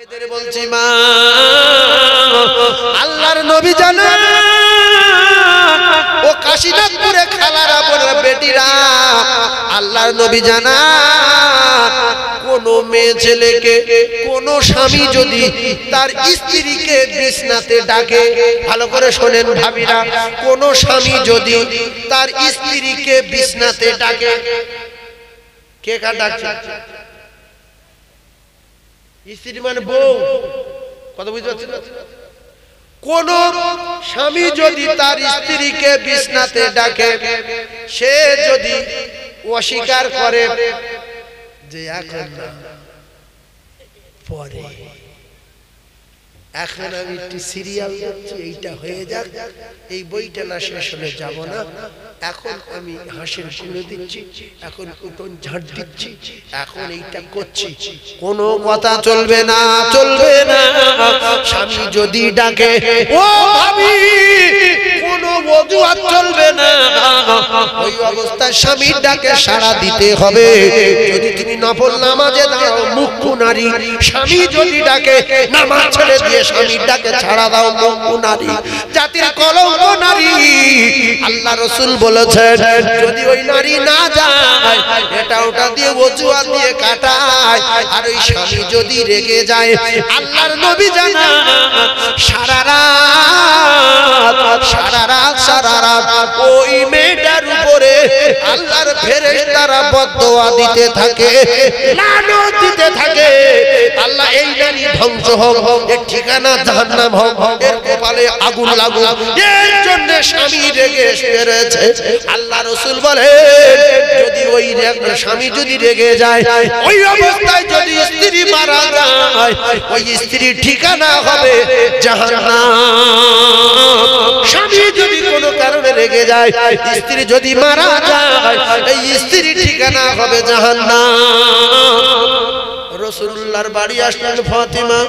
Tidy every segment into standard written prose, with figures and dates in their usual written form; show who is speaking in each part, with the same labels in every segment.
Speaker 1: এদের বলছি মা আল্লাহর নবী জানেন ও কাশীনাথপুরে খালারা বড় বেটিরা আল্লাহর নবী জানেন কোন মেয়ে ছেলেকে কোন স্বামী যদি তার স্ত্রীকে বিছনাতে ডাকে, ভালো করে শোনেন ভাবিরা, কোন স্বামী যদি তার স্ত্রীকে বিছনাতে ডাকে, কে কার ডাকছে? স্ত্রী মানে বউ, কথা বুঝতে পারছেন? কোন স্বামী যদি তার স্ত্রীকে বিছনাতে ডাকে, সে যদি অস্বীকার করে যে এখন না পরে, এখন আমি একটি সিরিয়াল দেখছি, এইটা হয়ে যাক, এই বইটা না শেষ হলে যাব না, এখন আমি হাসির গুঁড়ো দিচ্ছি, এখন উঠোন ঝাড় দিচ্ছি, এখন এইটা করছি, কোনো কথা চলবে না, চলবে না। স্বামী যদি ডাকে ও ভাবি, কোনো অজুহাত চলবে না, ওই অবস্থায় স্বামীর ডাকে সাড়া দিতে হবে। যদি তুমি নফল নামাজে দাও মুখ্য নারী, স্বামী যদি ডাকে নামাজ ছেড়ে দিয়ে স্বামীর ডাকে ছাড়া দাও মুখ্য নারী, জাতির কলঙ্ক নারী। আল্লাহ রাসূল বলেছেন যদি ওই নারী না যায়, এটা ওটা দিয়ে অজুহাত দিয়ে কাটায়, আর ওই স্বামী যদি রেগে যায়, আল্লাহর নবী জানান সারা রাত ওই মেয়েটার উপরে আল্লাহর ফেরেশতারা বদদোয়া দিতে থাকে, লানত দিতে থাকে। আল্লাহ এই নারী ধ্বংস হোক, এর ঠিকানা জাহান্নাম হোক, এর কপালে আগুন লাগুক, এর জন্য স্বামী রেগে এসেছে। আল্লাহ রাসূল বলে যদি ওই স্বামী যদি রেগে যায়, ওই অবস্থায় যদি স্ত্রী মারা যায়, ওই স্ত্রীর ঠিকানা হবে জাহান্নাম। স্বামী যদি কোনো কারণে রেগে যায়, স্ত্রী যদি মারা যায়, এই স্ত্রীর ঠিকানা হবে জাহান্নাম। রাসূলুল্লাহর বাড়ি আসলেন ফাতিমা,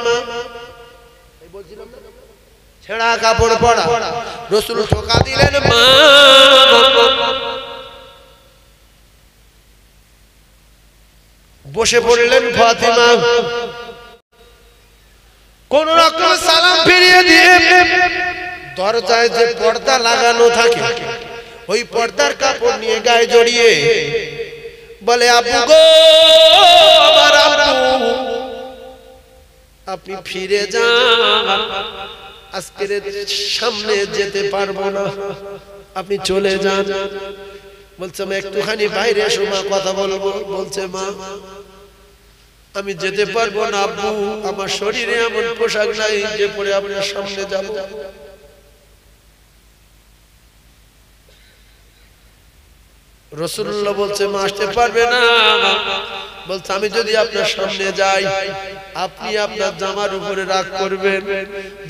Speaker 1: ছেঁড়া কাপড় পরা, রাসূল ঠোকা দিলেন মা, বসে পড়লেন ফাতিমা, কোন রকম সালাম ফিরিয়ে দিয়ে দরজায় যে পর্দা লাগানো থাকে, ওই পর্দার কাপড় নিয়ে গায়ে জড়িয়ে বলে আব্বু গো, আমার আব্বু, আপনি ফিরে যান, আজকের সামনে যেতে পারবো না, আপনি চলে যান। বলছে মা একটুখানি বাইরে এসো মা, কথা বলবো। বলছে মা আমি যেতে পারবো না আব্বু, আমার শরীরে এমন পোশাক নাই যে পরে আপনার সামনে যাব। রাসূলুল্লাহ বলছে মা আসতে পারবে না। বলছে আমি যদি আপনার সামনে যাই, আপনি আপনার জামার উপরে রাগ করবেন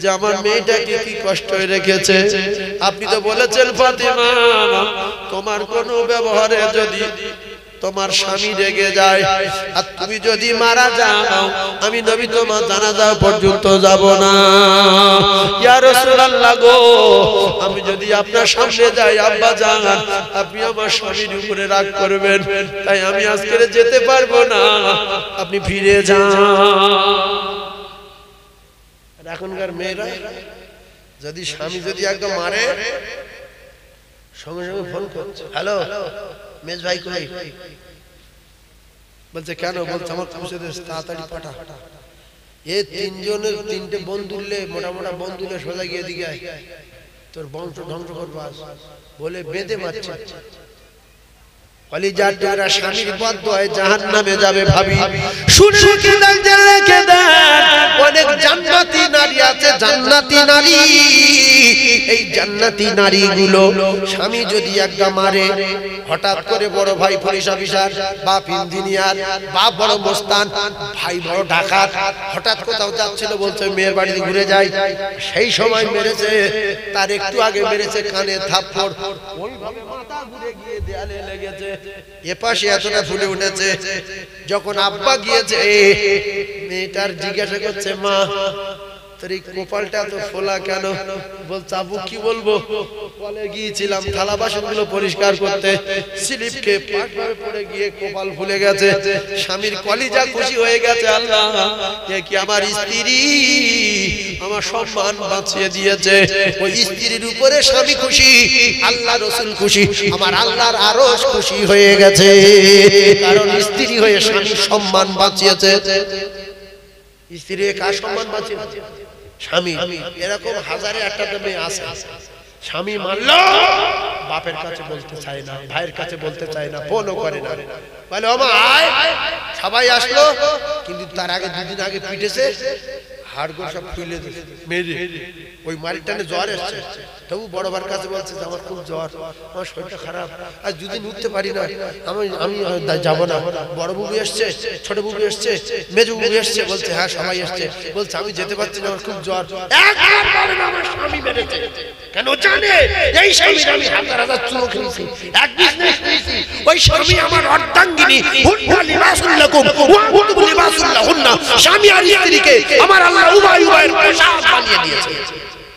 Speaker 1: যে আমার মেয়েটাকে কি কষ্ট রেখেছে। আপনি তো বলেছেন ফাতিমা তোমার কোন ব্যবহারে যদি তোমার স্বামী রেগে যায় আর তুমি যদি মারা যাও, আমি নবী তোমার জানাজা পর্যন্ত যাব না। ইয়া রাসূলুল্লাহ গো, আমি যদি আপনার সামনে যাই আব্বা জান, আপনি আমার স্বামীর উপরে রাগ করবেন, তাই আমি আজকে যেতে পারবো না, আপনি ফিরে যান। এখনকার মেয়েরা যদি স্বামী যদি একদম মারে, সঙ্গে সঙ্গে ফোন করছে, হ্যালো মেজ ভাই কই? বলছে কেন? বলছে আমার পুষেদের তাড়াতাড়ি পাঠা। এ তিনজনের তিনটে বন্ধুলে, মোটা মোটা বন্ধুলে সোজা গিয়ে দিকে তোর বংশ ধ্বংস করবো বলে বেঁধে মারছে। কলিজার টুকরা স্বামীর বদদোয়ায় জাহান্নামে যাবে ভাবি। শুনে রেখে দেন, অনেক জান্নাতি নারী আছে, জান্নাতি নারী। এই জান্নাতি নারীগুলো স্বামী যদি একটা মারে, হঠাৎ করে বড় ভাই পুলিশ অফিসার, বাপ ইঞ্জিনিয়ার, বাপ বড় মোস্তান, ভাই বড় ডাকাত, হঠাৎ কোথাও যাচ্ছিল, বলছে মেয়ের বাড়িতে ঘুরে যাই, সেই সময় মেরেছে, তার একটু আগে মেরেছে কানে থাপ্পড়, ওইভাবে মাথা ঘুরে গিয়ে দেয়ালে লেগেছে, এপাশে এতটা ফুলে উঠেছে। যখন আব্বা গিয়েছে, মেয়েটার জিজ্ঞাসা করছে মা তোর এই কপালটা তো ফোলা কেন? বলছে আবু কি বলবো, কলে গিয়েছিলাম থালা বাসনগুলো পরিষ্কার করতে, স্লিপকে পাটভাবে পড়ে গিয়ে কপাল ফুলে গেছে। স্বামীর কলিজা খুশি হয়ে গেছে, আল্লাহ এ কি আমার স্ত্রী আমার সম্মান বাঁচিয়ে দিয়েছে। ওই স্ত্রীর উপরে স্বামী খুশি, আল্লাহ রাসূল খুশি, আমার আল্লাহর আরশ খুশি হয়ে গেছে, কারণ স্ত্রী হয়ে স্বামীর সম্মান বাঁচিয়েছে। স্ত্রী কার সম্মান বাঁচিয়েছে? স্বামী। এরকম হাজারে একটা মেয়ে আছে, স্বামী মানল, বাপের কাছে বলতে চায় না, ভাইয়ের কাছে বলতে চায় না, ফোনও করে না, বলে ও মা আয়, সবাই আসলো, কিন্তু তার আগে দুদিন আগে পিটেছে, হাড়গোড় সব ফুলে মেরে ওই মারিটানে জ্বর এসছে, তবু বড় ভাইয়ের কাছে বলছে আমার খুব জ্বর, আমার শরীরটা খারাপ, আজ দুদিন উঠতে পারি না, আমি যাব না। বড় বুবু এসছে, ছোট বুবু এসছে, মেজ বুবু এসছে, বলছে হ্যাঁ সবাই এসছে, বলছে আমি যেতে পারছি না, আমার খুব জ্বর। একবার বলে না আমার স্বামী মেরেছে, কেন জানে এই স্বামীর আমি হাজার হাজার চুমো খেয়েছি, এক বিজনেস করেছি, ওই স্বামী আমার অর্ধাঙ্গিনী, হুন্না লিবাসুল লাকুম ওয়া আনতুম লিবাসুল লাহুন্না। স্বামী আর স্ত্রীকে আমার আল্লাহ উভয় উভয়ের পোশাক বানিয়ে দিয়েছে,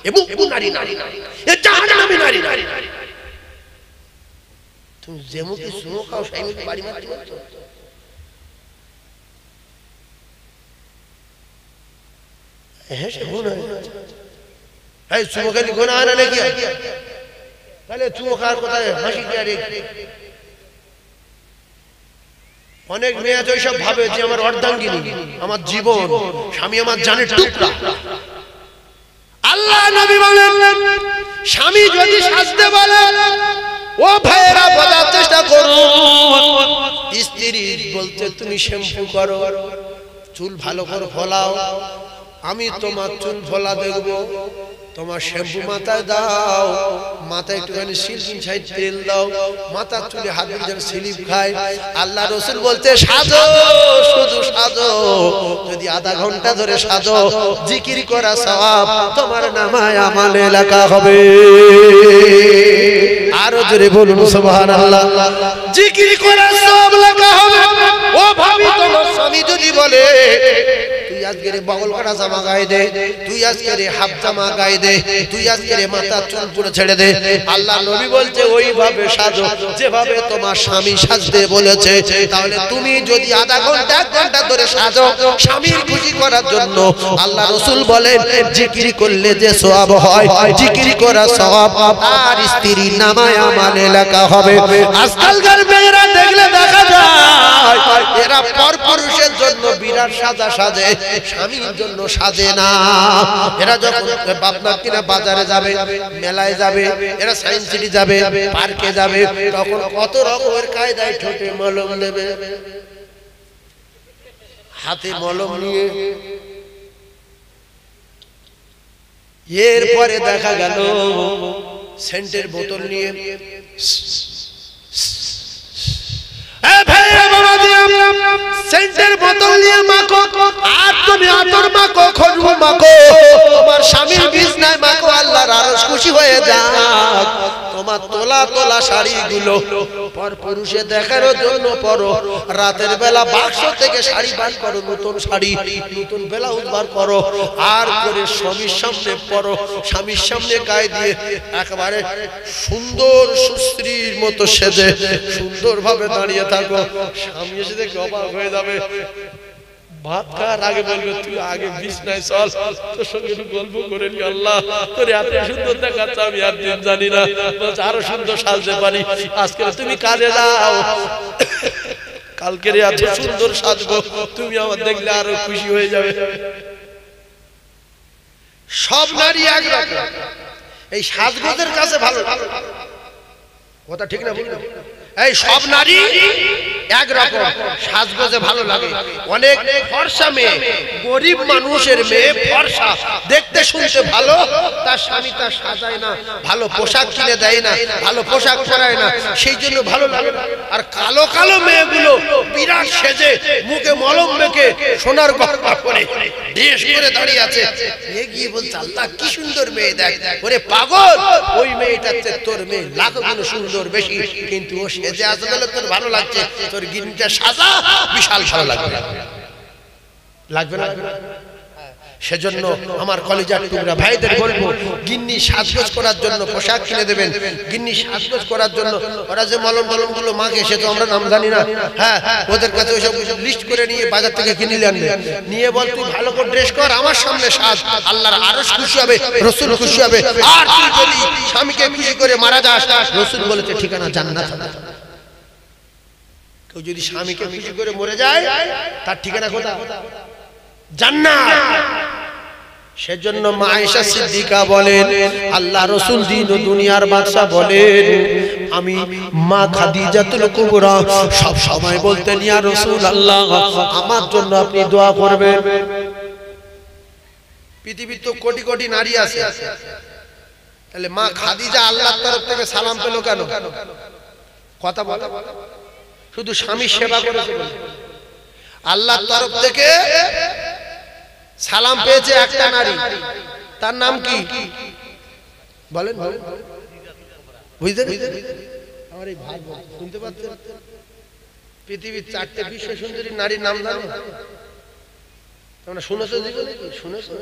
Speaker 1: এবং নারী নারী এ জাহান্নামী নারী নারী। তুমি যে মুখে চুমো খাও সেই মুখে বাড়ি মারতে পারছো? হ্যাঁ সে গুনাহ, এই চুমো খেলে গুনাহ না নাকি? তাহলে চুমো খাওয়ার কথা হাসি কি আর? অনেক মেয়ে আছে সব ভাবে যে আমার অর্ধাঙ্গিনী, আমার জীবন, স্বামী আমার জানের টুকরা। আল্লাহ নবী বলেন স্বামী যদি সাজতে বলে, ও ভাইয়েরা বোঝার চেষ্টা করুন, স্ত্রী বলতে তুমি শ্যাম্পু করো, চুল ভালো করে ফলাও, আমি তোমার চুল ফলা দেখবো, তোমার শ্যাম্পু মাথায় দাও, মাথায় একটুখানি সিল্কিং সাইড তেল দাও, মাথার চুলে হাত দিয়ে যেন স্লিপ খায়। আল্লাহ রাসূল বলতে সাজো, শুধু সাজো, যদি আধা ঘন্টা ধরে সাজো, জিকির করা সওয়াব তোমার নামায় আমলে লেখা হবে। আরো জোরে বলুন সুবহানাল্লাহ। জিকির করা সওয়াব লেখা হবে। ও ভাবি তোমার স্বামী যদি বলে তুই আজকে রে বগল কাটা জামা গায়ে দে, তুই আজকে রে হাফ জামা গায়ে দে, তুই আজকে রে মাথা চুল পুরো ছেড়ে দে, আল্লাহ নবী বলছে ওইভাবে সাজো যেভাবে তোমার স্বামী সাজতে বলেছে। তাহলে তুমি যদি আধা ঘন্টা এক ঘন্টা ধরে সাজো স্বামীর খুশি করার জন্য, আল্লাহ রাসূল বলেন জিকির করলে যে সওয়াব হয়, জিকির করা সওয়াব আর স্ত্রীর নামায় আমলে লেখা হবে। আজকালকার মেয়েরা দেখলে দেখা যায় এরা পরপুরুষের জন্য বিরাট সাজা সাজে, স্বামীর জন্য সাজে না। এরা যখন বাপনার কিনা বাজারে যাবে, মেলায় যাবে, এরা সায়েন্স সিটি যাবে, পার্কে যাবে, তখন কত রকমের কায়দায় ঠোঁটে মলম দেবে, হাতে মলম নিয়ে, এরপরে দেখা গেল সেন্টের বোতল নিয়ে সেন্টের বোতল নিয়ে মাখো, আর তুমি আতর মাখো, খুশবু মাখো, তোমার স্বামীর বিছনায় মাখো, আল্লাহর আরশ খুশি হয়ে যাক। তোমার তোলা তোলা শাড়িগুলো পরপুরুষে দেখানোর জন্য পরো, রাতের বেলা বাক্স থেকে শাড়ি বার করো, নতুন শাড়ি, নতুন ব্লাউজ বার করো, আর করে স্বামীর সামনে পরো, স্বামীর সামনে গায়ে দিয়ে একেবারে সুন্দর সুস্ত্রীর মতো সেজে সুন্দরভাবে দাঁড়িয়ে থাকো। স্বামী এসে দেখে অবাক হয়ে যাবে, ভাত খাওয়ার আগে বলবে তুই আগে বিছনায় চল, তোর সঙ্গে একটু গল্প করে নি, আল্লাহ তোর এত সুন্দর দেখাচ্ছে আমি একদিন জানি না, আরো সুন্দর সাজতে পারি, আজকে তুমি কাজে যাও, কালকে এত সুন্দর সাজবো, তুমি আমার দেখলে আরো খুশি হয়ে যাবে। সব নারী একরকম, এই সাজগোজের কাছে ভালো কথা, ঠিক না? এই সব নারী একরকম সাজগোজে ভালো লাগে। অনেক ফর্সা মেয়ে, গরিব মানুষের মেয়ে ফর্সা, দেখতে শুনতে ভালো, তার স্বামী তার সাজায় না, ভালো পোশাক কিনে দেয় না, ভালো পোশাক পরায় না, সেই জন্য ভালো লাগে না। আর কালো কালো মেয়েগুলো বিরাট সেজে, মুখে মলম মেখে, সোনার গহনা পরে, ড্রেস পরে দাঁড়িয়ে আছে, এগিয়ে বলছে আল্লাহ কি সুন্দর মেয়ে, দেখ ওরে পাগল, ওই মেয়েটার চেয়ে তোর মেয়ে লাখ গুণ সুন্দর বেশি, কিন্তু ও সেজে আসে বলে তোর ভালো লাগছে, তোর গিন্নিটা সাজা বিশাল ভালো লাগবে, লাগবে না? সেজন্য আমার কলিজার টুকরা ভাইদের বলবো, গিন্নি সাজগোজ করার জন্য পোশাক কিনে দেবেন। গিন্নি সাজগোজ করার জন্য ওরা যে মলম টলম গুলো মাখে সে তো আমরা নাম জানি না। হ্যাঁ, ওদের কাছে ওইসব লিস্ট করে নিয়ে বাজার থেকে কিনে আনবে, নিয়ে বল তুই ভালো করে ড্রেস কর, আমার সামনে সাজ, আল্লাহর আরশ খুশি হবে, রাসূল খুশি হবে। আর তুই যদি স্বামীকে খুশি করে মারা যাস, রাসূল বলেছে ঠিকানা জান্নাত। কেউ যদি স্বামীকে খুশি করে মরে যায় তার ঠিকানা কোথায়? জান্নাত। সেজন্য মা আয়েশা সিদ্দিকা বলেন, আল্লাহ রাসূল দিন ও দুনিয়ার বাদশা বলেন, আমি মা খাদিজাতুল কুবরা সব সময় বলতেন, ইয়া রাসূলুল্লাহ আমার জন্য আপনি দোয়া করবেন। পৃথিবীতে তো কোটি কোটি নারী আছে, তাহলে মা খাদিজা আল্লাহর তরফ থেকে সালাম পেল কেন? কথা বল, শুধু স্বামী সেবা করেছে। আল্লাহর তরফ থেকে সালাম পেয়েছে একটা নারী, তার নাম কি বলেন? বুঝতে আমার এই ভাই শুনতে পাচ্ছেন? পৃথিবীর 4টে বিশ্ব সুন্দরী নারীর নাম জানো? তোমরা শুনেছো? শুনেছো?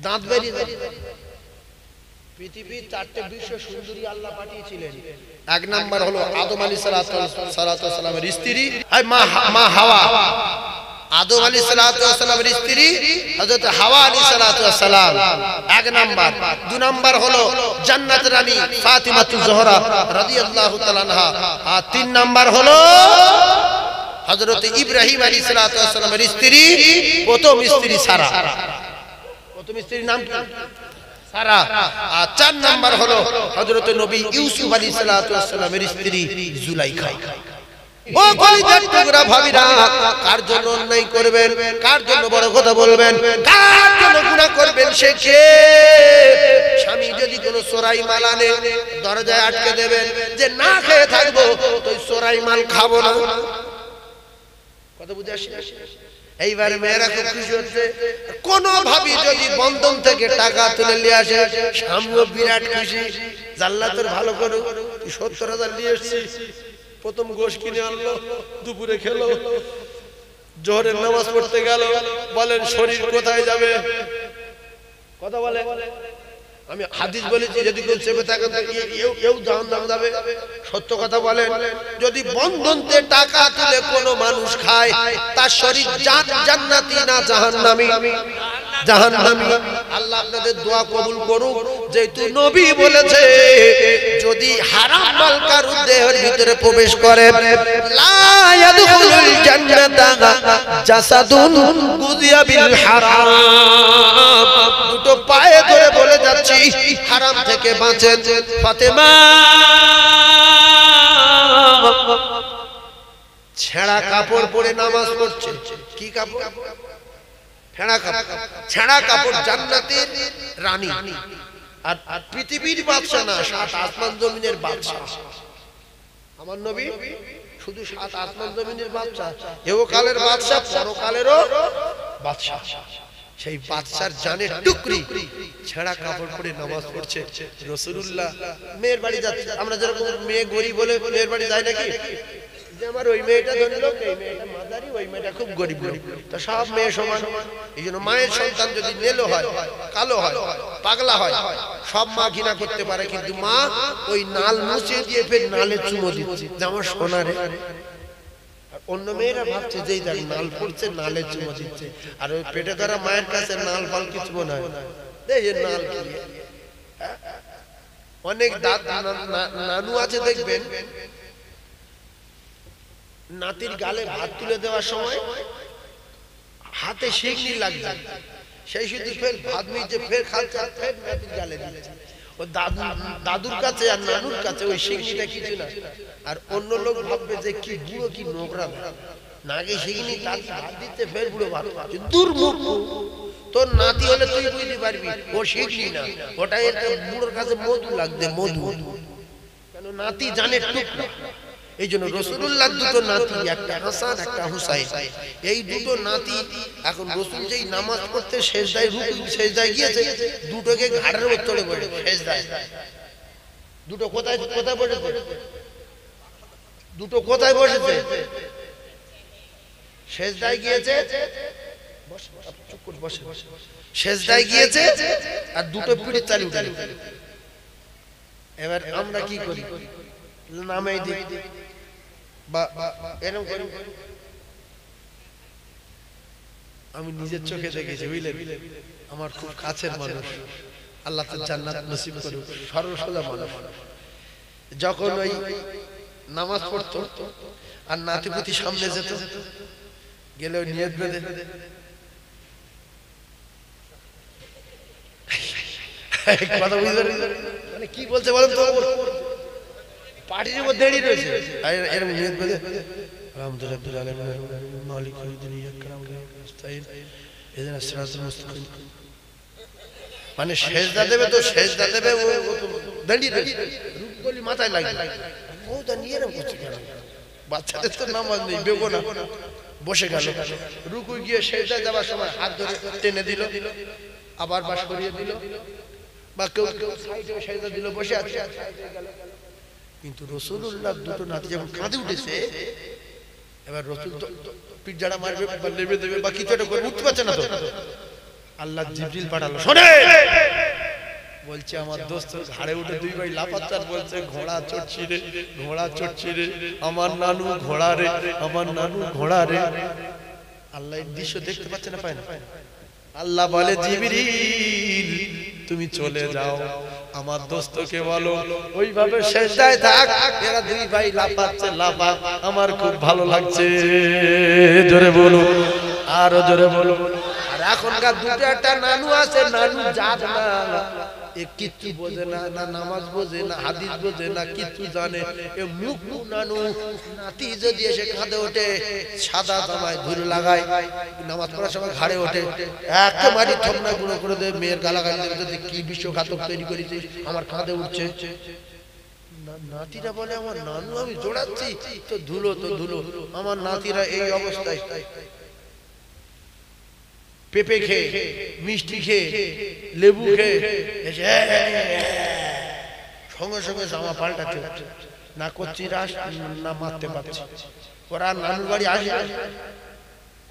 Speaker 1: দাঁত বেরিয়ে যায়। পৃথিবীর 4টে বিশ্ব সুন্দরী আল্লাহ পাঠিয়েছিলেন। এক নাম্বার হলো আদম আলাইহিস সালামের স্ত্রী মা হাওয়া। আদম আলাইহিস সালামের স্ত্রী হযরত হাওয়া আলাইহিস সালাম এক নাম্বার। 2 নাম্বার হলো জান্নাতের রানী ফাতিমাতুজ জোহরা রাদিয়াল্লাহু তাআলা আনহা। আর 3 নাম্বার হলো হযরত ইব্রাহিম আলাইহিস সালামের স্ত্রী, প্রথম স্ত্রী সারা। প্রথম স্ত্রীর নাম কি? সারা। আর 4 নাম্বার হলো হযরত নবী ইউসুফ আলাইহিস সালামের স্ত্রী জুলাইখা। ও কলিজার টুকরা ভাবিরা, কার জন্য অন্যায় করবেন, কার জন্য বড় কথা বলবেন, কার জন্য গুনাহ করবেন, সে কে? স্বামী যদি কোনো চোরাই মাল আনে দরজায় আটকে দেবেন যে না খেয়ে থাকবো, তো চোরাই মাল খাবো না। কথা বুঝে আসে? এইবার মেয়েরা খুব খুশি হচ্ছে। কোন ভাবি যদি বন্ধন থেকে টাকা তুলে নিয়ে আসে, স্বামীও বিরাট খুশি, জান্নাতের ভালো করো, 70,000 নিয়ে এসেছিস। প্রথম গোশ কিনে আনলো, দুপুরে খেলো, জোহরের নামাজ পড়তে গেল, বলেন শরীর কোথায় যাবে? কথা বলে। আমি হাদিস বলেছি, যদি কেউ চেপে থাকেন এও জাহান্নামে যাবে। সত্য কথা বলেন, যদি বন্ধনতে টাকা তুলে কোনো মানুষ খায়, তার শরীর জান্নাতি না জাহান্নামী? জাহান্নামী। আল্লাহ আপনাদের দোয়া কবুল করুক। যেহেতু নবী বলেছে, যদি হারাম মাল কারুর দেহের ভিতরে প্রবেশ করে, লা ইয়াদখুলুল জান্নাতা জাসাদুন গুযিয়া বিল হারাম। দুটো পায়ে ধরে বলে যাচ্ছি, হারাম থেকে বাঁচেন। ফাতেমা ছেঁড়া কাপড় পরে নামাজ পড়ছে। কি কাপড়? ছেঁড়া কাপড়। জান্নাতের রানী আর পৃথিবীর বাদশা না, 7 আসমান জমিনের বাদশা। আমার নবী শুধু 7 আসমান জমিনের বাদশা, ইহকালের বাদশা, পরকালেরও বাদশা। সেই বাদশার জানের টুকরি ছেঁড়া কাপড় পরে নামাজ পড়ছে। রাসূলুল্লাহ মেয়ের বাড়ি যাচ্ছে। আমরা যেরকম মেয়ে গরিব বলে মেয়ের বাড়ি যাই নাকি, যে আমার ওই মেয়েটা ধনী লোক, এই মেয়েটা মাদারি, ওই মেয়েটা খুব গরিব লোক, তা সব মেয়ে সমান। এই জন্য মায়ের সন্তান যদি নেলো হয়, কালো হয়, পাগলা হয়, সব মা ঘৃণা করতে পারে, কিন্তু মা ওই নাল মুছে দিয়ে ফের নালে চুমো দিচ্ছে, যেমন সোনারে। অন্য মেয়েরা ভাবছে যে যাক নাল পড়ছে, নালে চুমো দিচ্ছে, আর ওই পেটে ধরা মায়ের কাছে নাল ফাল কিছু মনে হয় নাল কি। অনেক নানু আছে দেখবেন, নাতির গালে ভাত তুলে দেওয়ার সময় হাতে শিকনি লাগছে, সেই শুধু ফের ভাত নিচ্ছে, ফের খাচ্ছে, ফের নাতির গালে দিচ্ছে। ও দাদুর কাছে আর নানুর কাছে ওই শিকনিটা কিছু না, আর অন্য লোক ভাববে যে কি বুড়ো, কি নোংরা নাগে শিকনি, তার ভাত দিচ্ছে, ফের বুড়ো ভাত খাচ্ছে। দুর্মুখ। তোর নাতি হলে তুই বুঝতে পারবি ও শিকনি না, ওটা একটা বুড়োর কাছে মধু লাগবে, মধু। কেন? নাতি জানে টুকরা। এই জন্য রাসূলুল্লাহ দুটো নাতি, একটা হাসান একটা হুসাইন। এই দুটো নাতি এখন রাসূল যেই নামাজ পড়তে সেজদায় সেজদায় গিয়েছে, দুটোকে ঘাড়ের উপর তুলে পড়ে সেজদায়। দুটো কোথায় কোথায় বসেছে? দুটো কোথায় বসেছে? সেজদায় গিয়েছে। বসে সেজদায় গিয়েছে আর দুটো পিঠে চালু উঠে। এবার আমরা কি করি, নামাই দিই বা এরকম করি। আমি নিজের চোখে দেখেছি, বুঝলেন, আমার খুব কাছের মানুষ, আল্লাহ তাআলা জান্নাত নসিব করুক, সরল সোজা মানুষ, যখন ওই নামাজ পড়তো আর নাতিপুতি সামনে যেত, গেলে ওই নিয়ত বেঁধে কথা বুঝতে মানে কি বলছে বলেন তো, পার্টির মধ্যে দাঁড়িয়ে রয়েছে এরকম নিয়ত বেঁধে মানে সেজদা দেবে তো সেজদা দেবে, ও দাঁড়িয়ে রয়েছে, রূপগুলি মাথায় লাগে, ও দাঁড়িয়ে এরকম করছে কেন? বাচ্চাদের তো নামাজ নেই, বেগো না, বসে গেল, রুকু গিয়ে সেজদা যাওয়ার সময় হাত ধরে টেনে দিল, আবার বাস করিয়ে দিল, বা কেউ কেউ সাইডে সেজদা দিল, বসে আছে। কিন্তু রাসূলুল্লাহ দুটো নাতি যখন কাঁদে উঠেছে, এবার রাসূল তো পিঠ জাড়া মারবে বা লেবে দেবে বা কিছু একটা করে উঠতে পারছে না, তো আল্লাহ জিবরিল পাঠালো, শোনে বলছে আমার দোস্ত ঘাড়ে উঠে দুই ভাই লাফাচ্ছে, বলছে ঘোড়া চড়ছি রে, ঘোড়া চড়ছি রে, আমার নানু ঘোড়া রে, আমার নানু ঘোড়া রে। আল্লাহ এই দৃশ্য দেখতে পাচ্ছে না, পায় না। আল্লাহ বলে জিবরিল তুমি চলে যাও, আমার দোস্তকে বলো ওইভাবে সেজদায় থাক, এরা দুই ভাই লাফাচ্ছে, লাফা, আমার খুব ভালো লাগছে, জোরে বলো, আরো জোরে বলো। আর এখনকার দুটো একটা নানু আছে, নানু জাত না, কিচ্ছু বোঝে না, না নামাজ বোঝে না, হাদিস বোঝে না, কিচ্ছু জানে, এ মুখ নানু। নাতি যদি এসে কাঁধে ওঠে, সাদা জামায় ধুলো লাগায়, নামাজ পড়ার সময় ঘাড়ে ওঠে, একেবারে থমনা গুঁড়ো করে দেবে, মেয়ের গালাগালি দেবে, কি বিশ্বঘাতক তৈরি করেছিস, আমার কাঁধে উঠছে। নাতিরা বলে আমার নানু আমি জোড়াচ্ছি, তো ধুলো তো ধুলো। আমার নাতিরা এই অবস্থায় পেঁপে খেয়ে, মিষ্টি খেয়ে, লেবু খেয়ে সঙ্গে সঙ্গে জামা পাল্টাচ্ছে, না করছি রাস না মারতে পারছি। ওরা নানুর বাড়ি আসে,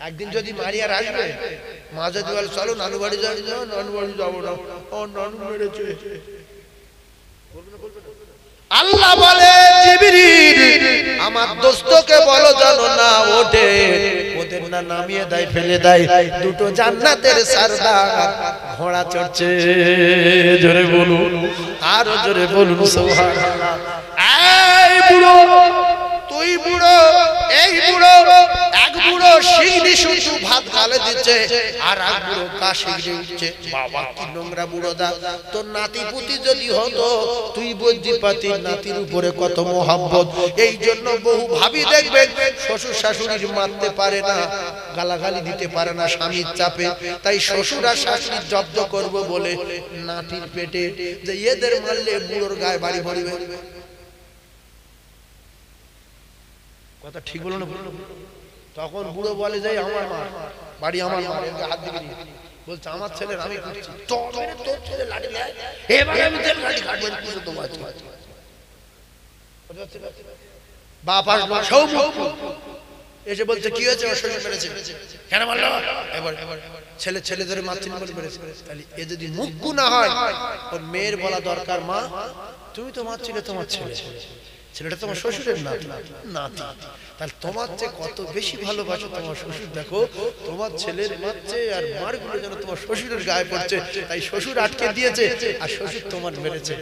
Speaker 1: একদিন যদি মারি আর আসবে, মা যদি বলে চলো নানু বাড়ি যাবি, না নানু বাড়ি যাবো না, ও নানু মেরেছে। আল্লাহ বলে জিবরিল আমার দোস্তকে বলো যেন না ওঠে, ওদের না নামিয়ে দেয়, ফেলে দেয়, দুটো জান্নাতের সরদার ঘোড়া চড়ছে, জোরে বলুন, আরো জোরে বলুন সুবহানাল্লাহ। এই বুড়ো, তুই বুড়ো, এই বুড়ো, এক বুড়ো শিংড়ি শুধু ভাত গালে দিচ্ছে, আর এক বুড়ো কা শিংড়ি উঠছে। বাবা কি নোংরা বুড়ো দা, তোর নাতি পুতি যদি হতো তুই বুঝতে পারতি নাতির উপরে কত মোহাব্বত। এই জন্য বহু ভাবি দেখবেন শ্বশুর শাশুড়ির মারতে পারে না, গালাগালি দিতে পারে না স্বামীর চাপে, তাই শ্বশুর আর শাশুড়ি জব্দ করব বলে নাতির পেটে যে এদের মারলে বুড়োর গায়ে বাড়ি পড়বে। কথা ঠিক বলো না? তখন বুড়ো বলে যাই আমার মা বাড়ি, আমার মা হাত দিকে বলছে আমার ছেলের আমি করছি, তোর ছেলে লাঠি নেয়, এবারে আমি তেল লাঠি কাটবো, কিছু তো বাঁচি। বাপ আসলো সৌমুখ এসে বলছে কি হয়েছে, ওর শ্বশুর মেরেছে, কেন বললো? এবার ছেলে ধরে মারছিল বলে মেরেছে। তাহলে এ যদি মুক্কু না হয়, ওর মেয়ের বলা দরকার, মা তুমি তো মারছিলে তোমার ছেলেটা তোমার শ্বশুরের নাতি, তাহলে তোমার চেয়ে কত বেশি ভালোবাসো তোমার শ্বশুর। দেখো তোমার ছেলের মারছে আর মারগুলো যেন তোমার শ্বশুরের গায়ে পড়ছে, তাই শ্বশুর আটকে দিয়েছে আর শ্বশুর তোমার মেরেছে।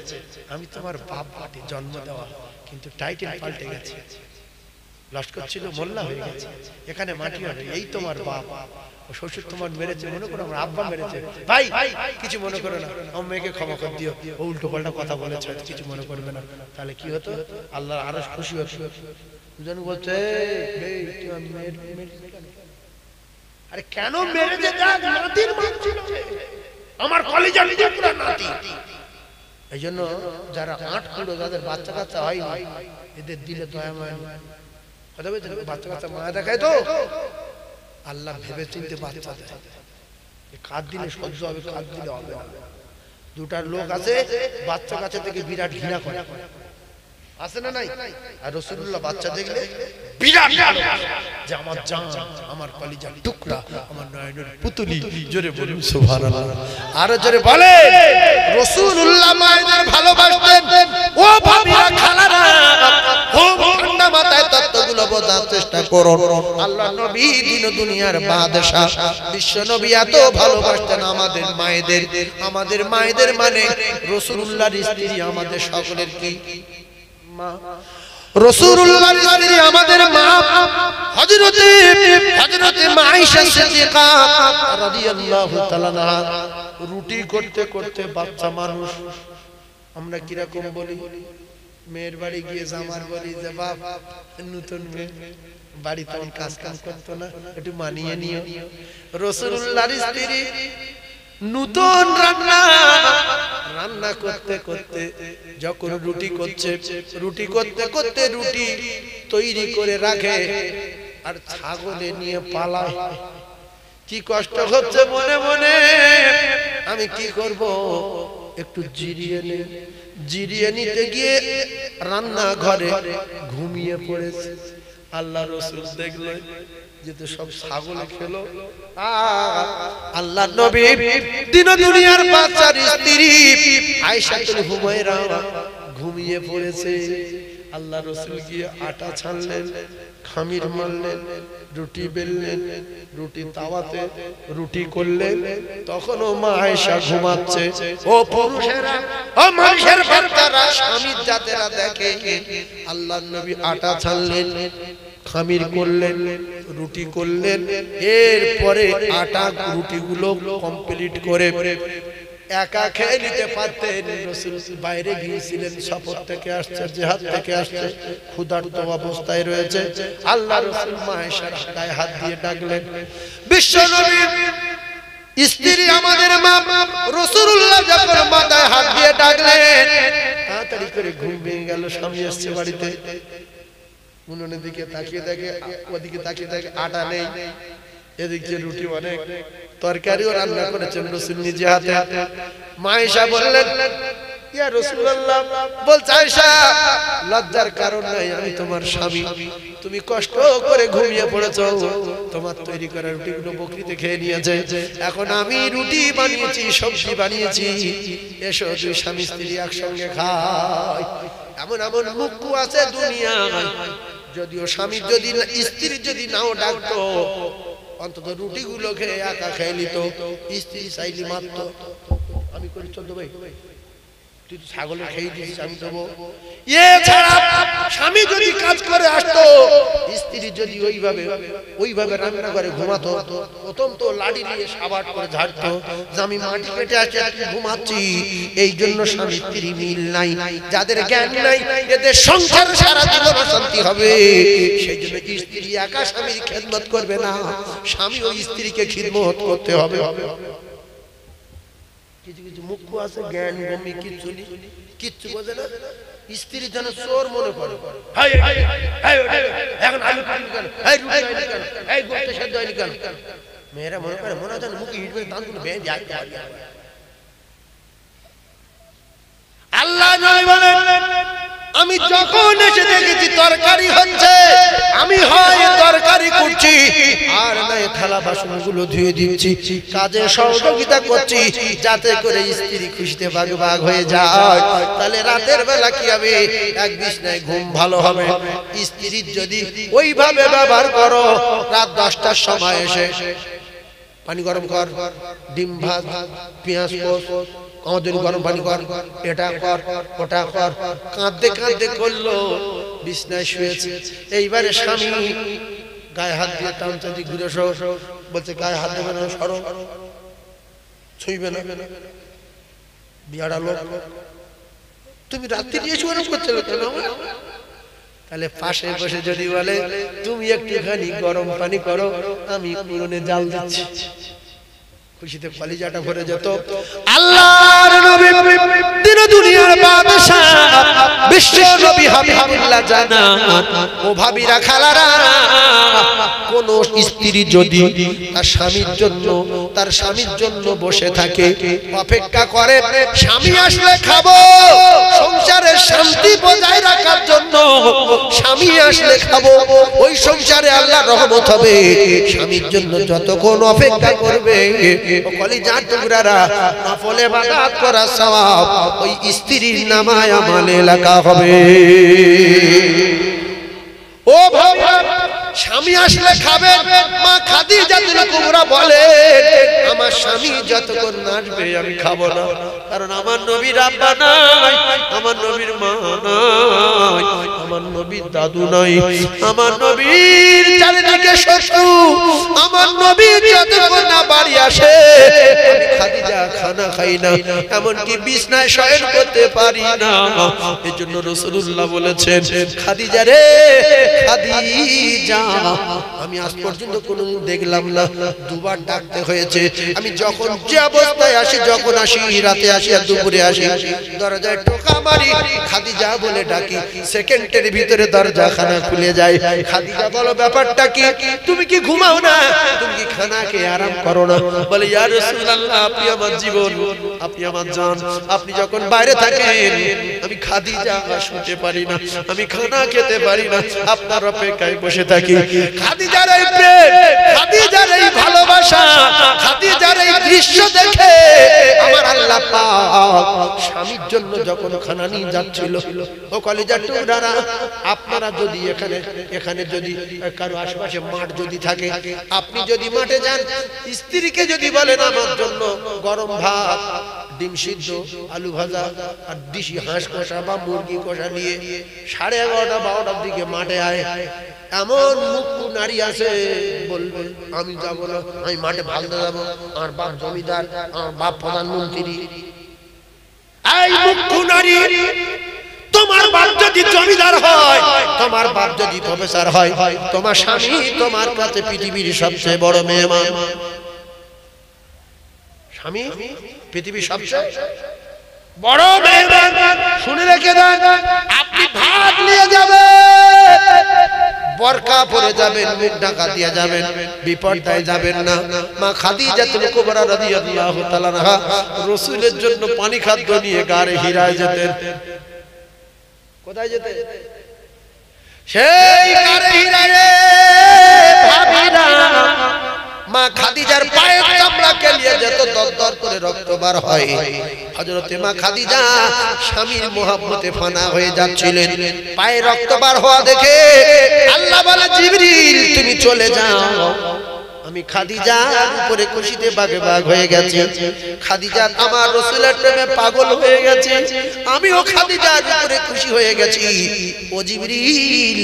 Speaker 1: আমি তোমার বাপ বাটি জন্ম দেওয়া, কিন্তু টাইটেল পাল্টে গেছে, লস্কর ছিল মোল্লা হয়ে গেছে, এখানে মাটি হবে, এই তোমার বাপ, শ্বশুর তোমার মেরেছে, মনে করো আমার আব্বা মেরেছে, ভাই কিছু মনে করো না, আমার মেয়েকে ক্ষমা করে দিও, ও উল্টো পাল্টা কথা বলেছে, কিছু মনে করবে না। তাহলে কি হতো, আল্লাহ আরো খুশি হতো। দুজন বলছে আরে কেন মেরেছে, নাতির মারছিল, আমার কলেজের পুরো নাতি। এই জন্য যারা 8 পুরো যাদের বাচ্চা কাচ্চা হয় না, এদের দিলে দয়া মায়া কথা বলছে, বাচ্চা কাচ্চা মায়া দেখায় তো আল্লাহ ভেবে চিনতে বাচ্চা দেয়, কাঁদ দিলে সহ্য হবে, কাঁদ দিলে হবে না। দুটার লোক আছে বাচ্চা কাচ্চা থেকে বিরাট ঘৃণা করে, আছে না নাই? আর রাসূলুল্লাহ বাচ্চা দেখলে বিরাট যে আমার জান, আমার কলিজার টুকরা, আমার নয়নের পুতুলি। জোরে বলুন সুবহানাল্লাহ। আর জোরে বলে রাসূলুল্লাহ মায়েদের ভালোবাসতেন। ও ভাবিরা, খালারা, ও ঠান্ডা মাথায় তত্ত্বগুলো বোঝার চেষ্টা করো। আল্লাহ নবী দিন দুনিয়ার বাদশা, বিশ্ব নবী এত ভালোবাসতেন আমাদের মায়েদের। আমাদের মায়েদের মানে রাসূলুল্লাহর স্ত্রী আমাদের সকলের কি মা। রাসূলুল্লাহর স্ত্রী আমাদের মা হযরতে মা আয়েশা সিদ্দিকা রাদিয়াল্লাহু তাআলা আনহা। রুটি করতে করতে বাচ্চা মানুষ, আমরা কি রকম বলি, মেয়ের বাড়ি গিয়ে জামার বলি যে বাপ নতুন মেয়ে, বাড়িতে তেমন কাজ কাম করতো না, একটু মানিয়ে নিও। রাসূলুল্লাহর স্ত্রী নতুন রান্না করতে করতে যখন রুটি করছে, রুটি করতে করতে রুটি তৈরি করে রাখে আর ছাগলে নিয়ে পালায়। কি কষ্ট হচ্ছে মনে মনে, আমি কি করব, একটু জিরিয়ে নে। জিরিয়ে নিতে গিয়ে রান্না ঘরে ঘুমিয়ে পড়েছে। আল্লাহ রাসূল দেখলেন যে তো সব ছাগল খেলো। আল্লাহ নবী দিন দুনিয়ার বাচ্চার স্ত্রী আয়েশাতুল হুমায়রা ঘুমিয়ে পড়েছে। আল্লাহ রাসূল গিয়ে আটা ছানলেন, খামির মারলেন, রুটি বেললেন, রুটি তাওয়াতে রুটি করলেন। তখনও মা আয়েশা ঘুমাচ্ছে। ও পুরুষেরা, ও মানুষের বাচ্চারা, স্বামীর জাতেরা দেখে আল্লাহ নবী আটা ছানলেন, খামির করলেন, রুটি করলেন। এরপরে আটা রুটিগুলো কমপ্লিট করে একা খেয়ে নিতে পারতেন। রাসূল বাইরে গিয়েছিলেন, সফর থেকে আসছে, জিহাদ থেকে আসছে, ক্ষুধার্ত অবস্থায় রয়েছে। আল্লাহ রাসূল মা আয়েশার গায়ে হাত দিয়ে ডাকলেন। বিশ্ব নবী স্ত্রী আমাদের মা রাসূলুল্লাহ যখন মাথায় হাত দিয়ে ডাকলেন, তাড়াতাড়ি করে ঘুম ভেঙে গেল। স্বামী আসছে বাড়িতে, উনুনের দিকে তাকিয়ে দেখে, ওদিকে তাকিয়ে দেখে আটা নেই, এদিকে রুটি অনেক, তরকারিও রান্না করেছেন রাসূল নিজে হাতে। মা আয়েশা বললেন, ইয়া রাসূলুল্লাহ, বলছে আয়েশা লজ্জার কারণ নাই, আমি তোমার স্বামী, তুমি কষ্ট করে ঘুমিয়ে পড়েছো, তোমার তৈরি করা রুটিগুলো বকরিতে খেয়ে নিয়েছে, এখন আমি রুটি বানিয়েছি, সবজি বানিয়েছি, এসো দুই স্বামী স্ত্রী একসঙ্গে খাই। এমন এমন মুখু আছে দুনিয়ায়, যদিও স্বামী যদি স্ত্রী যদি নাও ডাকতো, অন্তত রুটিগুলো খেয়ে একা খেয়ে নিত। স্ত্রী চাইলি মাত্র আমি করি চোদ্দ ভাই, তুই তো ছাগলে খেয়ে দিয়েছিস, আমি দেবো। এছাড়া স্বামী যদি কাজ করে আসতো, স্ত্রী যদি ওইভাবে রান্না করে ঘুমাতো, প্রথম তো লাঠি নিয়ে সাবাট করে ঝাড়তো যে আমি মাটি কেটে আসি আর ঘুমাচ্ছি। এই জন্য স্বামী স্ত্রী মিল নাই, যাদের জ্ঞান নাই এদের সংসার সারা জীবন অশান্তি হবে। সেই জন্য স্ত্রী একা স্বামীর খেদমত করবে না, স্বামী ওই স্ত্রীকে খিদমত করতে হবে। কিছু কিছু মুখ্য আছে জ্ঞান গম্মি কিচ্ছু বোঝে না, স্ত্রী যেন চোর মনে করে। এখন আলু খাইনি কেন, এই রুটি খাইনি কেন, এই গোস্ত সেদ্ধ হয়নি কেন, মেয়েরা মনে করে মনে হয় মুখে হিট করে দাঁতগুলো বেঁধে যায়। আল্লাহ নয় বলেন, আমি যখন এসে দেখেছি তরকারি হচ্ছে, আমি হয় তরকারি করছি আর নয় থালা বাসনগুলো ধুয়ে দিচ্ছি, কাজে সহযোগিতা করছি, যাতে করে স্ত্রী খুশিতে ভাগ ভাগ হয়ে যায়। তাহলে রাতের বেলা কি হবে, এক বিছনায় ঘুম ভালো হবে। স্ত্রীর যদি ওইভাবে ব্যবহার করো, রাত 10টার সময় এসে পানি গরম কর, ডিম ভাত, পেঁয়াজ পোস্ত, আমাদের গরম পানি কর, এটা কর, ওটা কর, কাঁদতে কাঁদতে করলো, বিছনায় শুয়েছে। এইবারে স্বামী গায়ে হাত দিয়ে টানতে দিয়ে ঘুরে বলছে গায়ে হাত দেবে না, সরো, ছুঁইবে না, বিয়ারা লোক, তুমি রাত্রি দিয়ে শুয়ে করতে কেন? তাহলে পাশে বসে যদি বলে তুমি একটুখানি গরম পানি করো, আমি উনুনে জাল দিচ্ছি, খুশিতে কলিজাটা ভরে যেত। আল্লাহর নবী দিন দুনিয়ার বাদশা বিশ্ব নবী হাবিবুল্লাহ জানান, ও ভাবিরা খালারা, কোন স্ত্রী যদি তার স্বামীর জন্য বসে থাকে, অপেক্ষা করে স্বামী আসলে খাবো, সংসারের শান্তি বজায় রাখার জন্য স্বামী আসলে খাবো, ওই সংসারে আল্লাহর রহমত হবে। স্বামীর জন্য যতক্ষণ অপেক্ষা করবে, কলিজার টুকরারা, নফল ইবাদত করার সওয়াব ওই স্ত্রীর নামায় আমলে লেখা হবে। ও ভাই, স্বামী আসলে খাবে। মা খাদিজা কুবরা বলে, আমার স্বামী যতক্ষণ না আসবে আমি খাবো না, কারণ আমার নবীর আব্বা নাই, আমার নবীর মা নাই, আমার নবীর দাদু নাই, আমার নবীর চারিদিকে শত্রু, আমার নবী যতক্ষণ না বাড়ি আসে আমি খাদিজা খানা খাই না, এমনকি বিছনায় শয়ন করতে পারি না। এজন্য রাসূলুল্লাহ বলেছেন, খাদিজা রে খাদিজা, আমি আজ পর্যন্ত কোনোদিন দেখলাম না দুবার ডাকতে হয়েছে। আমি যখন যে অবস্থায় আসি, যখন আসি, রাতে আসি আর দুপুরে আসি, দরজায় টোকা মারি, খাদিজা বলে ডাকি, সেকেন্ডের ভিতরে দরজা খানা খুলে যায়। খাদিজা বলো ব্যাপারটা কি? তুমি কি ঘুমাও না? তুমি কি খানা খেয়ে আরাম করো না? বলে, ইয়া রাসূলুল্লাহ, আপনি আমার জীবন, আপনি আমার জান, আপনি যখন বাইরে থাকেন আমি খাদিজা শুতে পারি না, আমি খানা খেতে পারি না, আপনার অপেক্ষায় বসে থাকি। খাদিজার এই প্রেম, খাদিজার এই ভালোবাসা, খাদিজার এই দৃশ্য দেখে আমার আল্লাহ পাক স্বামীর জন্য যখন খানা নিয়ে যাচ্ছিল, ও কলিজার টুকরারা, আপনারা যদি এখানে যদি কারো আশেপাশে মাঠ যদি থাকে, আপনি যদি মাঠে যান, স্ত্রীকে যদি বলেন আমার জন্য গরম ভাত, ডিম সিদ্ধ, আলু ভাজা আর দেশি হাঁস কষা বা মুরগি কষা নিয়ে 11:30 12টার দিকে মাঠে আয়, এমন মুখ্য নারী আছে বলবে আমি যাব না, আমি মাঠে ভালতে যাবো, আমার বাপ জমিদার, আমার বাপ প্রধানমন্ত্রী। এই মুখ্য নারী, তোমার বাপ যদি জমিদার হয়, তোমার বাপ যদি প্রফেসর হয়, তোমার স্বামী তোমার কাছে পৃথিবীর সবচেয়ে বড় মেহমান। স্বামী পৃথিবীর সবচেয়ে বড় মেহমান। শুনে রেখে দেন, আপনি ভাত নিয়ে যাবেন, বরকা পরে যাবেন, মুখ ঢাকা দিয়ে যাবেন, বিপর্দায় যাবেন না। মা খাদিজাতুল কুবরা রাদিয়াল্লাহু তাআলা আনহা রাসূলের জন্য পানি খাদ্য নিয়ে গারে হিরায় যেতেন। কোথায় যেতেন? সেই গারে হিরায় ভাবিরা মা খাদিজার পায়ের চামড়া কেলিয়ে যেত, দরদর করে রক্ত বার হয়। হযরতে মা খাদিজা স্বামীর মোহাব্বতে ফানা হয়ে যাচ্ছিলেন। পায়ে রক্ত বার হওয়া দেখে আল্লাহ বলে, জিবরিল তুমি চলে যাও, আমি খাদিজার উপরে খুশিতে বাগে বাগ হয়ে গেছি। খাদিজা আমার রাসূলের প্রেমে পাগল হয়ে গেছে, আমিও খাদিজার উপরে খুশি হয়ে গেছি। ও জিবরিল,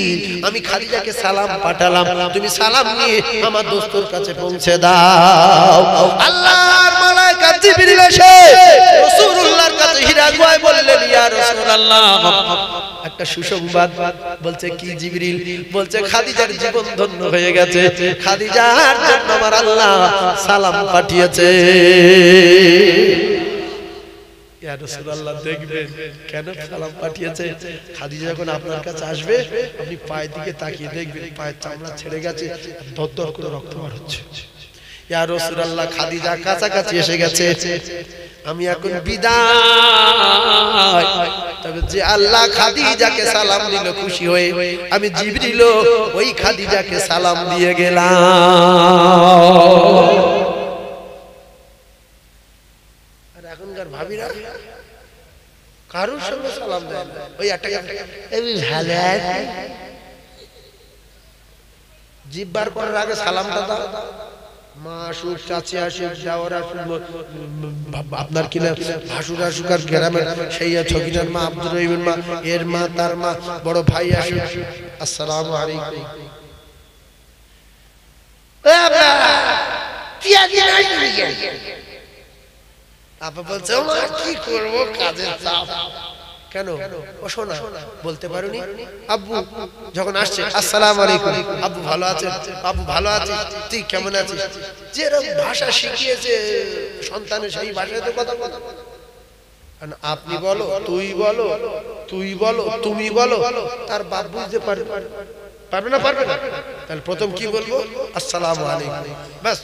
Speaker 1: আমি খাদিজাকে সালাম পাঠালাম, তুমি সালাম নিয়ে আমার দোস্তর কাছে পৌঁছে দাও। আল্লাহর মালায়েকা জিবরিল এসে রাসূলুল্লাহর কাছে হিরা গোয় বললেন, ইয়া রাসূলুল্লাহ, একটা সুসংবাদ। বলছে কি জিবরিল? বলছে খাদিজার জীবন ধন্য হয়ে গেছে, খাদিজার জন্য আমার আল্লাহ সালাম পাঠিয়েছে। ইয়া রাসূলুল্লাহ, দেখবেন কেন সালাম পাঠিয়েছে? খাদিজা যখন আপনার কাছে আসবে, আপনি পায়ের দিকে তাকিয়ে দেখবেন পায়ের চামড়া ছেড়ে গেছে, দরদর করে রক্ত বার হচ্ছে। ইয়া রাসূলুল্লাহ, খাদিজা কাছাকাছি এসে গেছে, আমি এখন বিদায়। তবে যে আল্লাহ খাদিজাকে সালাম দিল খুশি হয়ে, আমি জিবরিল ওই খাদিজাকে সালাম দিয়ে গেলাম। আর এখনকার ভাবিরা কারোর সঙ্গে সালাম দেয় না, ওই একটা ভালো জিব্বার করার আগে সালামটা দাও। মা আসুক, চাচি আসুক, যাওয়ার আসুক, আপনার কিনা ভাসুর আসুক, আর গ্রামের সেই ছকিনার মা, আব্দুর রহিমের মা, এর মা, তার মা, বড় ভাই আসুক, আসসালামু আলাইকুম। আপা বলছে, কি করবো, কাজের চাপ। কেন ও শোনা বলতে পারোনি? আব্বু যখন আসছে আসসালামু আলাইকুম, আব্বু ভালো আছেন? আব্বু ভালো আছি, তুই কেমন আছিস? যেরকম ভাষা শিখিয়েছে সন্তানের সেই ভাষায় তো কথা বলে। আপনি বলো, তুই বলো, তুই বলো, তুমি বলো, তার বাপ বুঝতে পারবে পারবে না? পারবে না। তাহলে প্রথম কি বলবো? আসসালামু আলাইকুম, ব্যাস।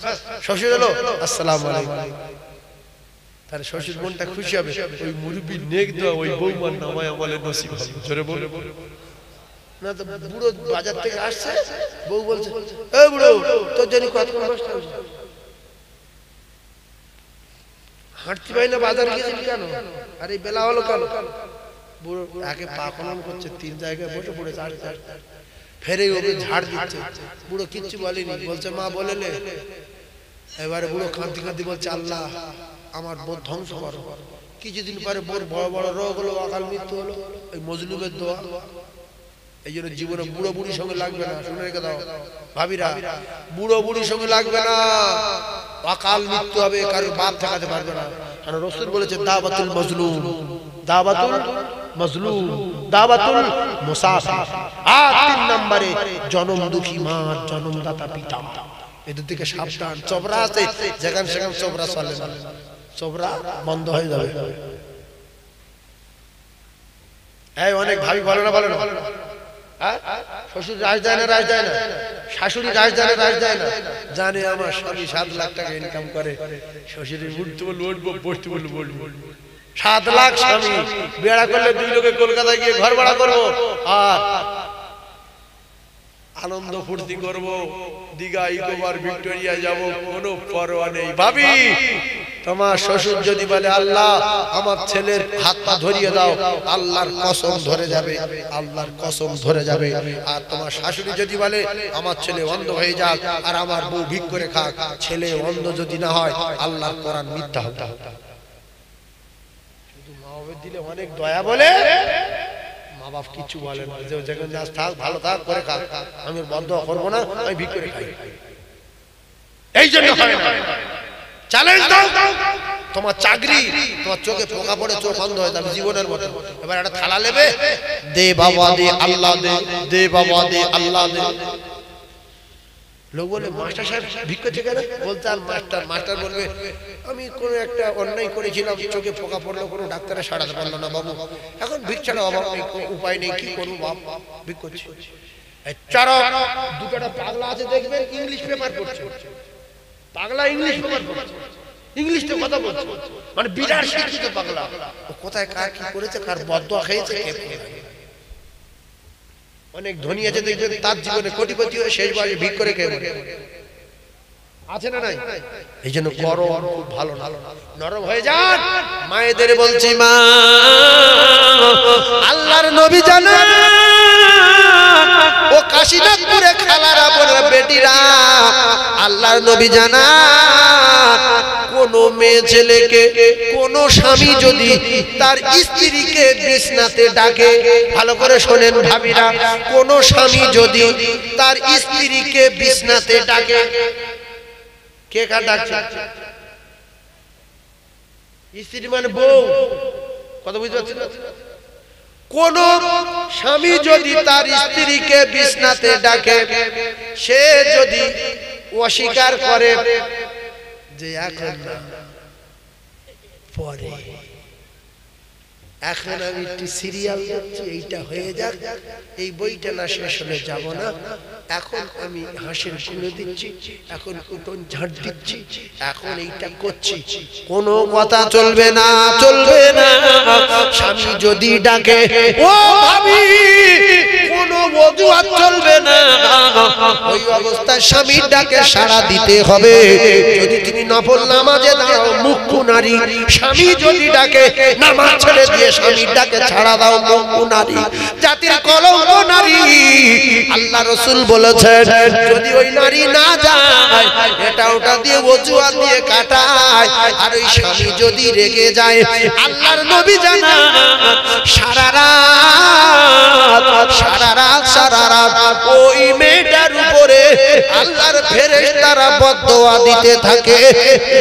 Speaker 1: শ্বশুর এলো, আসসালামু আলাইকুম। তার শ্বশুর মনটা খুশি হবে, ওই মুরব্বির নেক দেওয়া ওই বৌমার নামায় আমলে নসিব হবে। জোরে বলে না তো বুড়ো বাজার থেকে আসছে, বউ বলছে এ বুড়ো তোর জন্য কতক্ষণ বসতে হবে? হাঁটতে পারি না, বাজার গিয়েছিলি কেন? আর এই বেলা হলো কেন? বুড়ো আগে পা খনন করছে, 3 জায়গায় বসে পড়েছে, ফেরে ওকে ঝাড় দিচ্ছে। বুড়ো কিচ্ছু বলেনি, বলছে মা বলেলে। এবারে বুড়ো কাঁদতে কাঁদতে বলছে আল্লাহ আমার বোধ ধ্বংস করো। কিছুদিন পরে বোর বড় বড় রোগ হলো, অকাল মৃত্যু হলো। ওই মজলুমের দোয়া। এই জন্য জীবনে বুড়ো বুড়ির সঙ্গে লাগবে না, শুনে রেখে দাও ভাবিরা, বুড়ো বুড়ির সঙ্গে লাগবে না, অকাল মৃত্যু হবে, কারোর বাপ ঠেকাতে পারবে না। কারণ রাসূল বলেছে দাওয়াতুল মাজলুম, দাওয়াতুল মাজলুম, দাওয়াতুল মুসাফির। আর 3 নম্বরে জনম দুঃখী মা, জনমদাতা পিতা, এদের থেকে সাবধান। চবরা আছে যেখানে সেখানে চবরা চলে না, চবরা বন্ধ হয়ে যাবে। এই অনেক ভাবি বলে না, বলে না, শ্বশুর রাজ দেয় না, রাজ দেয় না, শাশুড়ি রাজ দেয় না, রাজ দেয় না। জানে আমার স্বামী 7 লাখ টাকা ইনকাম করে, শ্বশুরের উঠতে বলবো উঠবো, বসতে বলবো বলবো। 7 লাখ স্বামী, বেড়া করলে 2 লোকে কলকাতায় গিয়ে ঘর ভাড়া করবো আর আনন্দ ফুর্তি করবো, দীঘা, ইকোবার, ভিক্টোরিয়া যাব, কোনো পরোয়া নেই। ভাবি তোমার শ্বশুর যদি বলে আল্লাহ আমার ছেলের হাত পা ধরিয়ে দাও, আল্লাহর কসম ধরে যাবে, আল্লাহর কসম ধরে যাবে। আর তোমার শাশুড়ি যদি বলে আমার ছেলে অন্ধ হয়ে যাক আর আমার বউ ভিক করে খাক, ছেলে অন্ধ যদি না হয় আল্লাহর কোরআন মিথ্যা হবে। শুধু মা বাবার দিলে অনেক দয়া বলে, মা বাপ কিছু বলে না, যে যেখানে যাস থাক, ভালো থাক, করে খাক, আমি বন্ধ করবো না, আমি ভিক করে খাই। এই জন্য হয় না। চ্যালেঞ্জ দাও, তোমার চাকরি, তোমার চোখে পোকা পড়ে চোখ বন্ধ হয়ে যাবে জীবনের মতো। এবার একটা থালা নেবে, দে বাবা দে, আল্লাহ দে, দে বাবা দে, আল্লাহ দে। লোক বলে মাস্টার সাহেব ভিক করছে কেন? বলতে আর মাস্টার বলবে আমি কোনো একটা অন্যায় করেছিলাম, চোখে পোকা পড়লো, কোনো ডাক্তারে সারাতে পারলো না বাবু, এখন ভিক ছাড়া অভাব নেই, উপায় নেই, কি করবো বাপ, ভিক করছি। দুটো পাগলা আছে দেখবেন, ইংলিশ পেপার পড়ছে, পাগলা ইংলিশ পেপার পড়ছে, ইংলিশে কথা বলছে, মানে বিরাট শিক্ষিত পাগলা। ও কোথায় কার কি করেছে, কার বদদোয়া খেয়েছে কে? অনেক ধনী আছে দেখবেন, তার জীবনে কোটিপতি হয়ে শেষ বয়সে ভিক করে খেয়ে আছে না নাই? এই জন্য গরম খুব ভালো না, নরম হয়ে যান। মায়েদের বলছি মা, আল্লাহর নবী জানেন ও কাশীনাথপুরে খালারা বলে বেটিরা, আল্লাহর নবী জানান কোন মেয়ে ছেলেকে কোন স্বামী যদি তার স্ত্রীকে বিছনাতে ডাকে, ভালো করে শোনেন ভাবিরা, কোন স্বামী যদি তার স্ত্রীকে বিছনাতে ডাকে, কে কার ডাকছে? স্ত্রী মানে বউ, কথা বুঝতে পারছেন? কোন স্বামী যদি তার স্ত্রীকে বিছনাতে ডাকে, সে যদি অস্বীকার করে যে এখন না পরে, এখন আমি একটু সিরিয়াল দেখছি, এইটা হয়ে যাক, এই বইটা না শেষ হলে যাব না, এখন আমি হাঁসের কুনো দিচ্ছি, এখন উঠোন ঝাড় দিচ্ছি, এখন এইটা করছি, কোনো কথা চলবে না, চলবে না। স্বামী যদি ডাকে ও ভাবি, কোনো অজুহাত চলবে না, ওই অবস্থায় স্বামীর ডাকে সাড়া দিতে হবে। যদি তুমি নফল নামাজে দাও মুখ্য নারী, স্বামী যদি ডাকে নামাজ ছেড়ে দিয়ে স্বামীর ডাকে ছাড়া দাও মুখ্য নারী, জাতির কলঙ্ক নারী। আল্লাহ রাসূল বলেছেন যদি ওই নারী না যায়, এটা ওটা দিয়ে অজুহাত দিয়ে কাটাও, যায় আর ওই স্বামী যদি রেগে যায় আল্লাহর নবী জানান সারা রাত ওই মেয়েটার উপরে আল্লাহর ফেরেশতারা বদদোয়া দিতে থাকে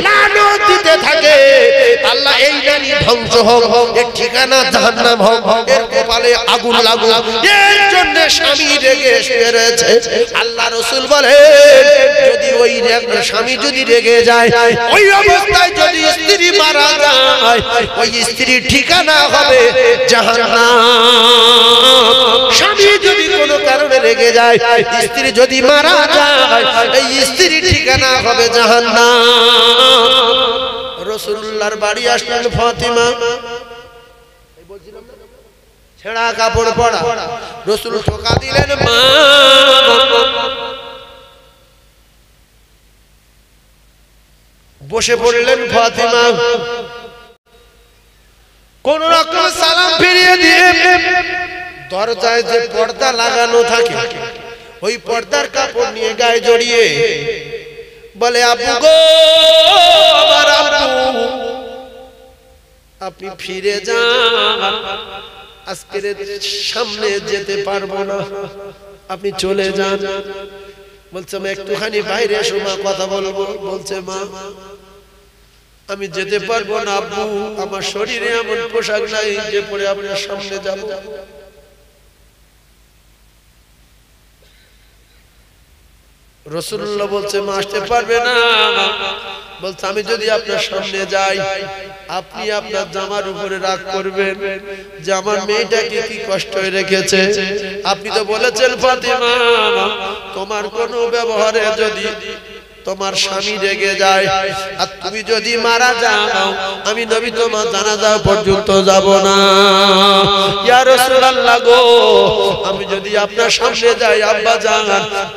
Speaker 1: লানত দিতে থাকে আল্লাহ এই নারী ধ্বংস হোক এর ঠিকানা জাহান্নাম হোক এর কপালে আগুন লাগুক এর জন্য স্বামী রেগে এসেছে আল্লাহ রাসূল বলেন যদি ওই স্বামী যদি রেগে যায় ওই অবস্থায় যদি স্ত্রী মারা যায় ওই স্ত্রীর ঠিকানা হবে জাহান্নাম স্বামী যদি কোনো কারণে রেগে যায় স্ত্রী যদি মারা যায় এই স্ত্রীর ঠিকানা হবে জাহান্নাম রাসূলুল্লাহর বাড়ি আসলেন ফাতিমা ছেঁড়া কাপড় পরা রাসূল ঠোকা দিলেন মা বসে পড়লেন ফাতিমা কোন রকম সালাম ফিরিয়ে দিয়ে দরজায় যে পর্দা লাগানো থাকে ওই পর্দার কাপড় নিয়ে গায়ে জড়িয়ে বলে আব্বু গো আমার আব্বু আপনি ফিরে যান আজকের সামনে যেতে পারবো না আপনি চলে যান বলছে মা একটুখানি বাইরে এসো মা কথা বলবো বলছে মা আমি যেতে পারবো না আব্বু আমার শরীরে এমন পোশাক নাই যে পরে আপনার সামনে যাব রাসূলুল্লাহ বলছে মা আসতে পারবে না বলছে আমি যদি আপনার সামনে যাই আপনি আপনার জামার উপরে রাগ করবেন যে আমার মেয়েটাকে কি কষ্ট রেখেছে আপনি তো বলেছেন ফাতিমা তোমার কোনো ব্যবহারে যদি তোমার স্বামী রেগে যায় আর তুমি যদি মারা যাও আমি নবী তোমার জানাজা পর্যন্ত যাব না ইয়া রাসূলুল্লাহ গো আমি যদি আপনার সামনে যাই আব্বা জান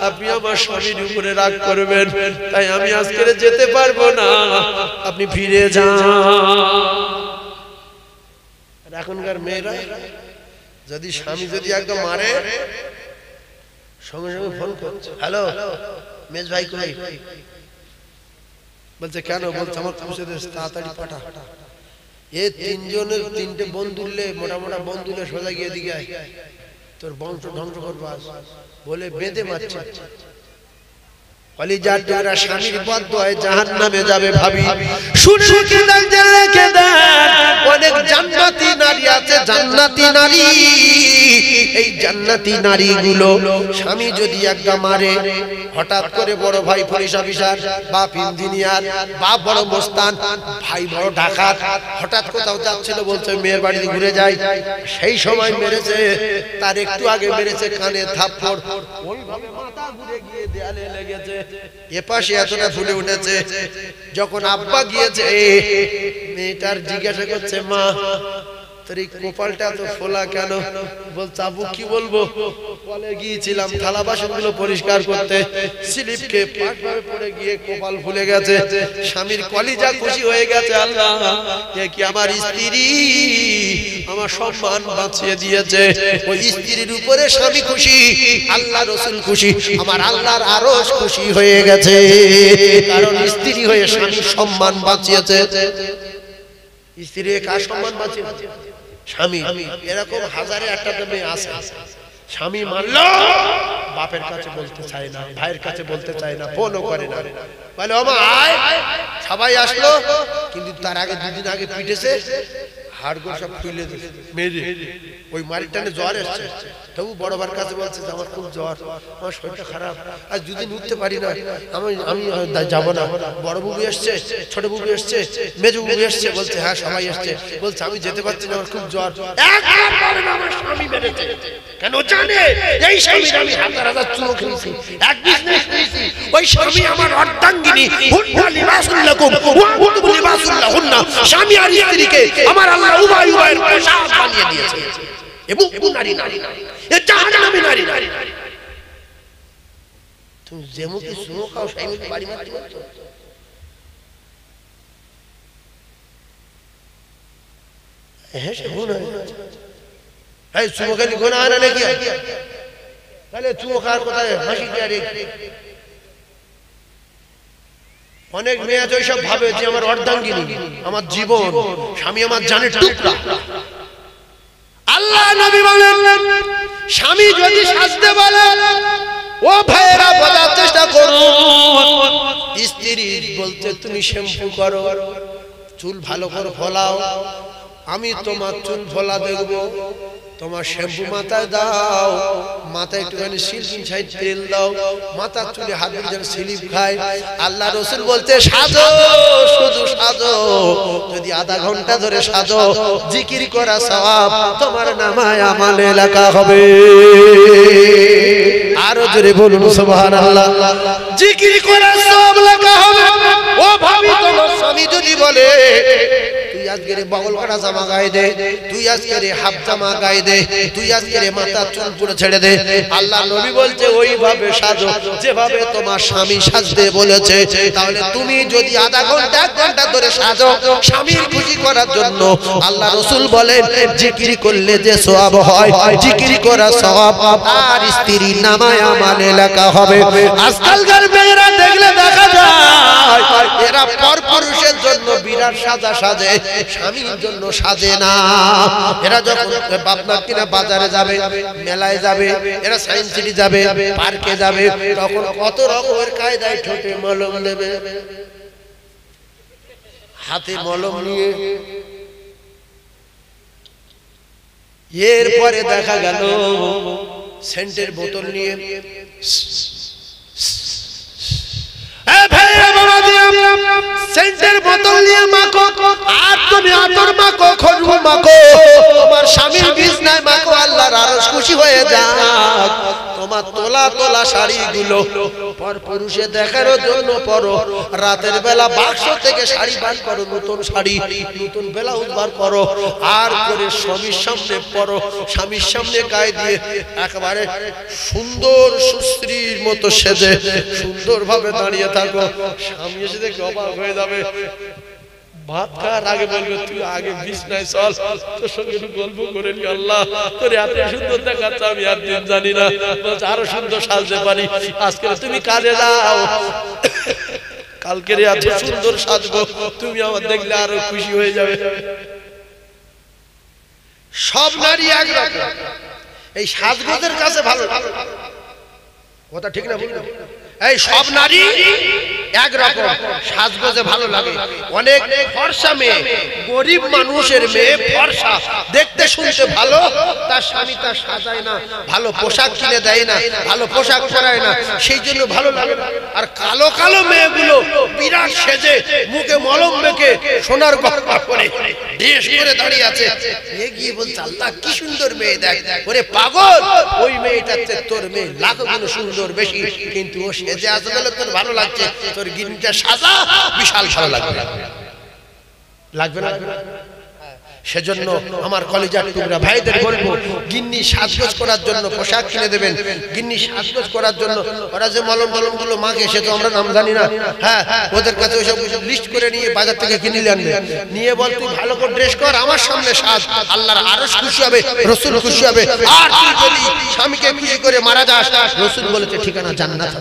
Speaker 1: আপনি আমার স্বামীর উপরে রাগ করবেন তাই আমি আজকে যেতে পারবো না আপনি ফিরে যান এখনকার মেয়েরা যদি স্বামী যদি একদম মারে সঙ্গে সঙ্গে ফোন করছে হ্যালো মেজ ভাই কই বলছে কেন বলছে আমার পৌঁছে দে তাড়াতাড়ি পাঠা এই তিনজনের তিনটে বন্ধুলে মোটা বন্ধুলে সোজা গিয়ে দিকে তোর বংশ ধ্বংস করবা বলে বেঁধে মারছে কলিজার টুকরা স্বামীর বদদোয়ায় জাহান্নামে যাবে ভাবি শুনে রেখে দেন অনেক জান্নাতি নারী আছে জান্নাতি নারী এই জান্নাতি নারীগুলো স্বামী যদি একটা মারে হঠাৎ করে বড় ভাই পুলিশ অফিসার বাপ ইঞ্জিনিয়ার বাপ বড় মোস্তান ভাই বড় ডাকাত হঠাৎ কোথাও যাচ্ছিল বলছে মেয়ের বাড়িতে ঘুরে যাই সেই সময় মেরেছে তার একটু আগে মেরেছে কানে থাপ্পড় ওইভাবে মাথা ঘুরে গিয়ে দেয়ালে লেগেছে এপাশে এতটা ফুলে উঠেছে যখন আব্বা গিয়েছে মেয়েটার জিজ্ঞাসা করছে মা তোর এই কপালটা তো ফোলা কেন বলছে আব্বু কি বলবো কলে গিয়েছিলাম থালা বাসনগুলো পরিষ্কার করতে স্লিপ খেয়ে পাটভাবে পড়ে গিয়ে কপাল ফুলে গেছে স্বামীর কলিজা খুশি হয়ে গেছে আল্লাহ এ কি আমার স্ত্রী আমার সম্মান বাঁচিয়ে দিয়েছে ওই স্ত্রীর উপরে স্বামী খুশি আল্লাহ রাসূল খুশি আমার আল্লাহর আরশ খুশি হয়ে গেছে কারণ স্ত্রী হয়ে স্বামীর সম্মান বাঁচিয়েছে স্ত্রী কার সম্মান বাঁচিয়েছে স্বামী এরকম হাজারে একটা মেয়ে আছে স্বামী মানলো বাপের কাছে বলতে চায় না ভাইয়ের কাছে বলতে চায় না ফোনও করে না বলে ও মা আয় সবাই আসলো কিন্তু তার আগে দুদিন আগে পিটেছে হাড়গোড় সব খুলে মেরে ওই মারিটানে জ্বর এসছে তবু বড় বার কাছে বলছে আমার খুব জ্বর আমার শরীরটা খারাপ আজ দুদিন উঠতে পারি না আমি যাবো না বড় বুবু এসছে ছোট বুবু এসছে মেজ বুবু এসছে বলছে হ্যাঁ সবাই এসছে বলছে আমি যেতে পারছি না আমার খুব জ্বর আমার স্বামী মেরেছে কেন জানে এই স্বামীর আমি হাজার হাজার চুমো খেয়েছি এক বিজনেস করেছি ওই স্বামী আমার অর্ধাঙ্গিনী হুন্না লিবাসুল লাকুম ওয়া আনতুম লিবাসুল লাহুন্না স্বামী আর স্ত্রীকে আমার আল্লাহ উভয় উভয়ের পোশাক বানিয়ে দিয়েছে এবং নারী এ জাহান্নামী নারী তুমি যেমুখে চুমো খাও স্বামীকে বাড়ি মারতে পারছো হ্যাঁ সে গুনাহ এই চুমো খেলে গুনাহ না নাকি তাহলে চুমো খাওয়ার কোথায় হাসি কে রে অনেক মেয়ে আছে ওইসব ভাবে যে আমার অর্ধাঙ্গিনী, আমার জীবন, স্বামী আমার জানের টুকরা। আল্লাহ নবী বলেন স্বামী যদি সাজতে বলে, ও ভাইয়েরা বোঝার চেষ্টা করুন, স্ত্রী বলতে তুমি শ্যাম্পু করো, চুল ভালো করে ফলাও, আমি তোমার চুল ফলা দেখবো, তোমার শ্যাম্পু মাথায় দাও, মাথায় একটুখানি সিল্কিং সাইড তেল দাও, মাথার চুলে হাত দিয়ে যেন স্লিপ খায়। আল্লাহ রসুল বলতে সাজো, শুধু সাজো, যদি আধা ঘন্টা ধরে সাজো, জিকির করা সওয়াব তোমার নামায় আমলে লেখা হবে। আরো জোরে বলুন সুবহানাল্লাহ। জিকির করা সওয়াব লেখা হবে। ও ভাবি, তোমার স্বামী যদি বলে তুই আজকে বগল কাটা জামা গায়ে দে, তুই আজকে হাফ জামা গায়ে দে, তুই আজকে মাথার চুল পুরো ছেড়ে দে, আল্লাহ নবী বলছে ওইভাবে সাজো যেভাবে তোমার স্বামী সাজতে বলেছে। তাহলে তুমি যদি আধা ঘন্টা এক ঘন্টা ধরে সাজো স্বামীর খুশি করার জন্য, আল্লাহ রাসূল বলেন জিকির করলে যে সওয়াব হয়, জিকির করা সওয়াব আর স্ত্রীর নামায় আমলে লেখা হবে। আজকালকার মেয়েরা দেখলে দেখা যায় এরা পরপুরুষের জন্য বিরাট সাজা সাজে, স্বামীর জন্য সাজে না। এরা যখন বাপমার কিনা বাজারে যাবে, মেলায় যাবে, এরা সায়েন্স সিটি যাবে, পার্কে যাবে, তখন কত রকমের কায়দায় ঠোঁটে মলম দেবে, হাতে মলম নিয়ে। এরপরে দেখা গেল সেন্টের বোতল নিয়ে সেন্টের বোতল নিয়ে মাখো, আর তুমি আতর মাখো, খুশবু মাখো, তোমার স্বামীর বিছনায় মাখো, আল্লাহর আরশ খুশি হয়ে যাক। তোমার তোলা তোলা শাড়িগুলো পরপুরুষে দেখানোর জন্য পরো, রাতের বেলা বাক্স থেকে শাড়ি বার করো, নতুন শাড়ি, নতুন ব্লাউজ বার করো, আর করে স্বামীর সামনে পরো, স্বামীর সামনে গায়ে দিয়ে একেবারে সুন্দর সুস্ত্রীর মতো সেজে সুন্দরভাবে দাঁড়িয়ে থাকো। স্বামী এসে দেখে অবাক হয়ে যাবে, ভাত খাওয়ার আগে বলবে তুই আগে বিছনায় চল, তোর সঙ্গে একটু গল্প করে নি, আল্লাহ তোর এত সুন্দর দেখাচ্ছে আমি আর দিন জানি না, আরো সুন্দর সাজতে পারি, আজকে তুমি কাজে যাও, কালকে এত সুন্দর সাজবো, তুমি আমার দেখলে আরো খুশি হয়ে যাবে। সব নারী একরকম, এই সাজগোজের কাছে ভালো কথা ঠিক না? এই সব নারী একরকম সাজগোজে ভালো লাগে। অনেক ফর্সা মেয়ে, গরিব মানুষের মেয়ে ফর্সা, দেখতে শুনতে ভালো, তার স্বামী তার সাজায় না, ভালো পোশাক কিনে দেয় না, ভালো পোশাক পরায় না, সেই জন্য ভালো লাগে। আর কালো কালো মেয়েগুলো বিরাট সেজে, মুখে মলম মেখে, সোনার গহনা পরে, ড্রেস পরে দাঁড়িয়ে আছে, এগিয়ে বলছে আল্লাহ কি সুন্দর মেয়ে, দেখ ওরে পাগল, ওই মেয়েটার চেয়ে তোর মেয়ে লাখ গুণ সুন্দর বেশি, কিন্তু ও সেজে আসে বলে তোর ভালো লাগছে, তোর গিন্নিটা সাজা বিশাল ভালো লাগবে, লাগবে না? সেজন্য আমার কলিজার টুকরা ভাইদের বলবো, গিন্নি সাজগোজ করার জন্য পোশাক কিনে দেবেন, গিন্নি সাজগোজ করার জন্য ওরা যে মলম টলম গুলো মাগে সে তো আমরা নাম জানি না, হ্যাঁ ওদের কাছে ওইসব লিস্ট করে নিয়ে বাজার থেকে কিনে আনবে, নিয়ে বল তুই ভালো করে ড্রেস কর, আমার সামনে সাজ, আল্লাহর আরশ খুশি হবে, রাসূল খুশি হবে। আর তুই যদি স্বামীকে খুশি করে মারা যাস, রাসূল বলেছে ঠিকানা জান্নাত।